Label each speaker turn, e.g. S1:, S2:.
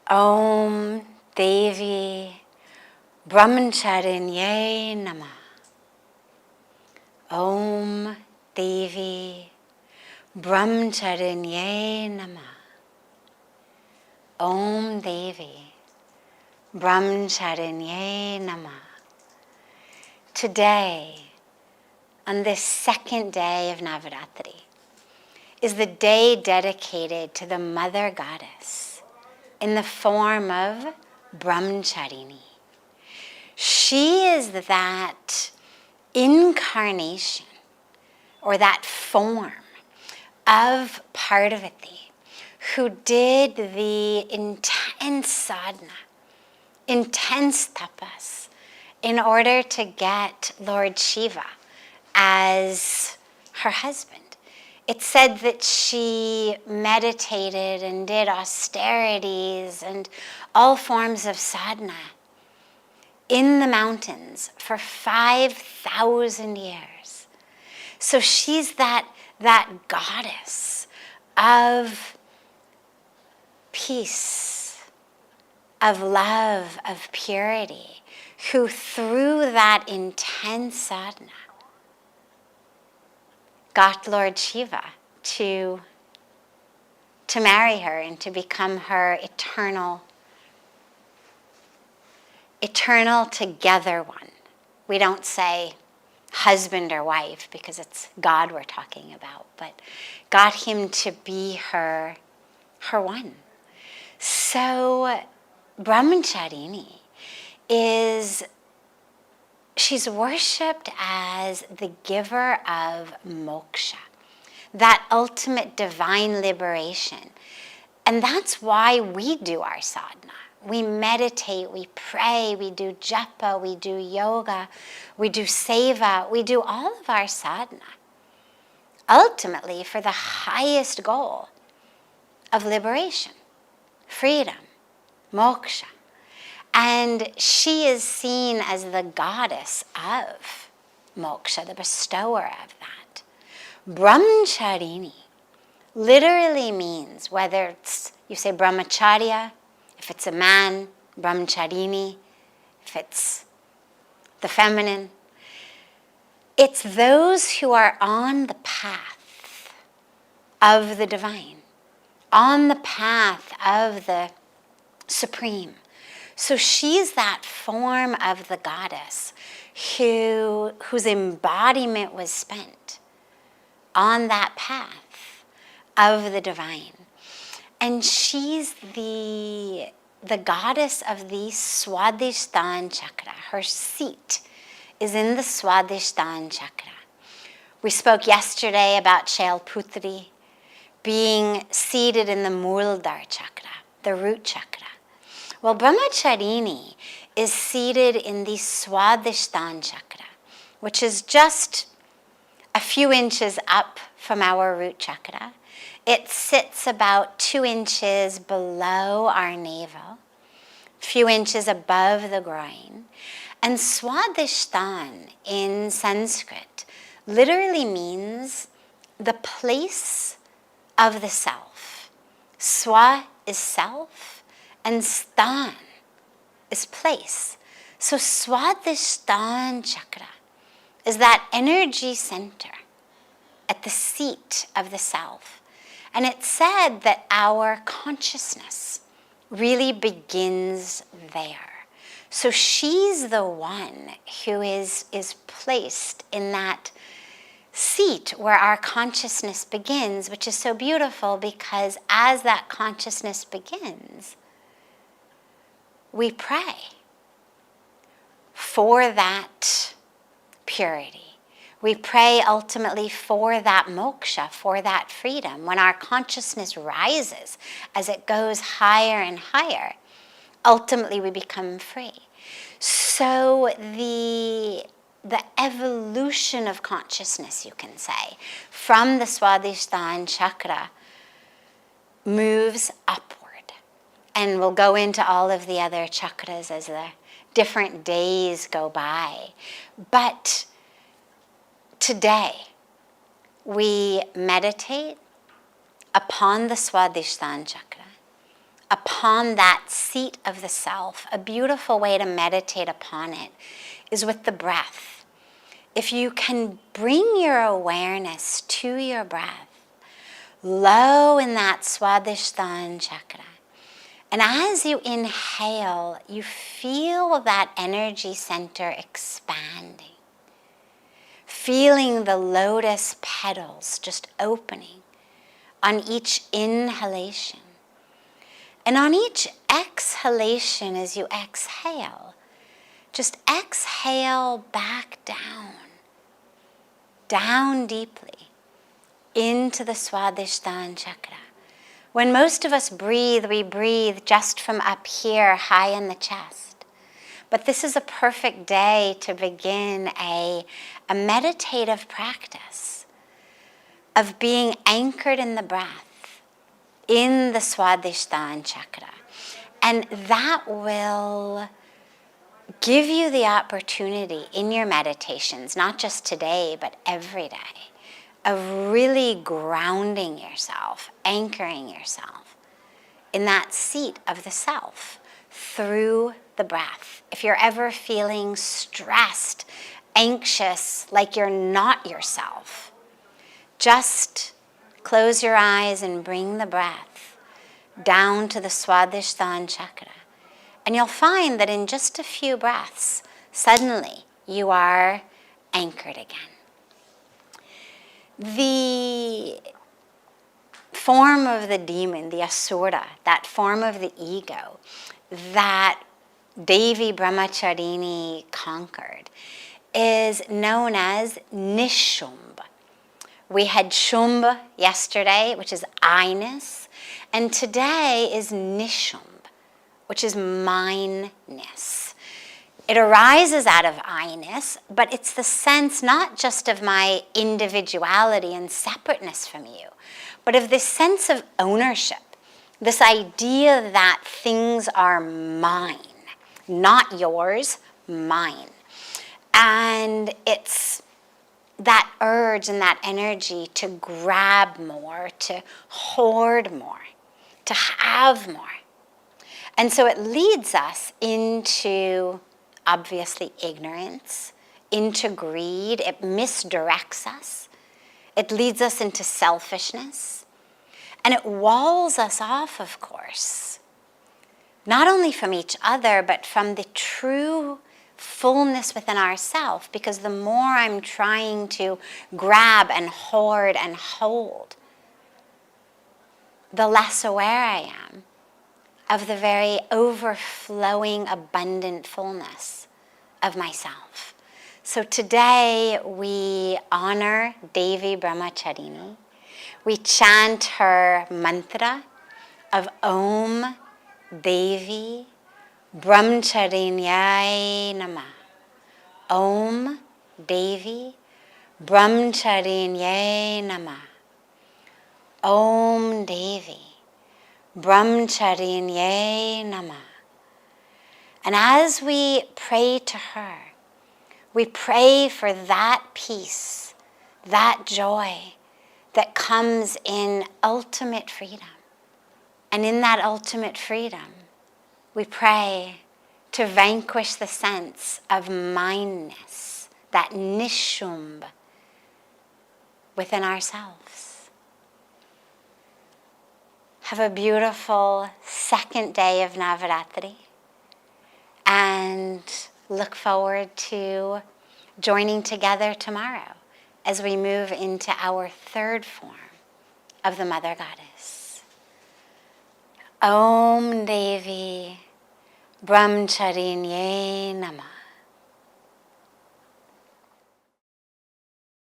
S1: Om Devi Brahmacharini Namah. Om Devi Brahmacharini Namah. Om Devi Brahmacharini Namah. Today, on this second day of Navratri, is the day dedicated to the Mother Goddess in the form of Brahmacharini. She is that incarnation or that form of Parvati who did the intense sadhana, intense tapas, in order to get Lord Shiva as her husband. It's said that she meditated and did austerities and all forms of sadhana in the mountains for 5,000 years. So she's that goddess of peace, of love, of purity, who through that intense sadhana got Lord Shiva to marry her and to become her eternal together one. We don't say husband or wife because it's God we're talking about, but got him to be her one. So Brahmacharini she's worshipped as the giver of moksha, that ultimate divine liberation. And that's why we do our sadhana. We meditate, we pray, we do japa, we do yoga, we do seva, we do all of our sadhana, ultimately for the highest goal of liberation, freedom, moksha. And she is seen as the goddess of moksha, the bestower of that. Brahmacharini literally means, whether it's, you say brahmacharya, if it's a man, brahmacharini, if it's the feminine, it's those who are on the path of the divine, on the path of the supreme. So she's that form of the goddess whose embodiment was spent on that path of the divine. And she's the goddess of the swadisthana chakra. Her seat is in the swadisthana chakra. We spoke yesterday about Shailputri being seated in the Muladhara chakra, the root chakra. Well, Brahmacharini is seated in the swadisthana chakra, which is just a few inches up from our root chakra. It sits about 2 inches below our navel, a few inches above the groin. And swadhisthana in Sanskrit literally means the place of the self. Swa is self, and sthan is place. So swadhisthana chakra is that energy center at the seat of the self. And it's said that our consciousness really begins there. So she's the one who is placed in that seat where our consciousness begins, which is so beautiful because as that consciousness begins, we pray for that purity. We pray ultimately for that moksha, for that freedom. When our consciousness rises, as it goes higher and higher, ultimately we become free. So the evolution of consciousness, you can say, from the swadhisthana chakra moves upward. And we'll go into all of the other chakras as the different days go by. But today, we meditate upon the swadhisthana chakra, upon that seat of the self, a beautiful way to meditate upon it is with the breath. If you can bring your awareness to your breath, low in that swadisthana chakra, and as you inhale, you feel that energy center expanding, feeling the lotus petals just opening on each inhalation. And on each exhalation, as you exhale, just exhale back down deeply into the swadhisthana chakra. When most of us breathe, we breathe just from up here, high in the chest. But this is a perfect day to begin a meditative practice of being anchored in the breath, in the swadhisthana chakra. And that will give you the opportunity in your meditations, not just today, but every day, of really grounding yourself, anchoring yourself in that seat of the self through the breath. If you're ever feeling stressed, anxious, like you're not yourself, just close your eyes and bring the breath down to the swadhisthana chakra. And you'll find that in just a few breaths, suddenly you are anchored again. The form of the demon, the asura, that form of the ego that Devi Brahmacharini conquered, is known as nishumbha. We had shumbha yesterday, which is I-ness, and today is nishum, which is my-ness. It arises out of I-ness, but it's the sense not just of my individuality and separateness from you, but of this sense of ownership, this idea that things are mine, not yours, mine. And it's that urge and that energy to grab more, to hoard more, to have more. And so it leads us into, obviously, ignorance, into greed. It misdirects us. It leads us into selfishness. And it walls us off, of course, not only from each other, but from the true fullness within ourselves. Because the more I'm trying to grab and hoard and hold, the less aware I am of the very overflowing, abundant fullness of myself. So today we honor Devi Brahmacharini. We chant her mantra of Om Devi Brahmacharinyai Namah. Om Devi Brahmacharinyai Namah. Om Devi Brahmacharinye Namah. And as we pray to her, we pray for that peace, that joy that comes in ultimate freedom. And in that ultimate freedom, we pray to vanquish the sense of my-ness, that nishumbha within ourselves. Have a beautiful second day of Navratri, and look forward to joining together tomorrow as we move into our third form of the Mother Goddess. Om Devi Brahmacharinye Namah.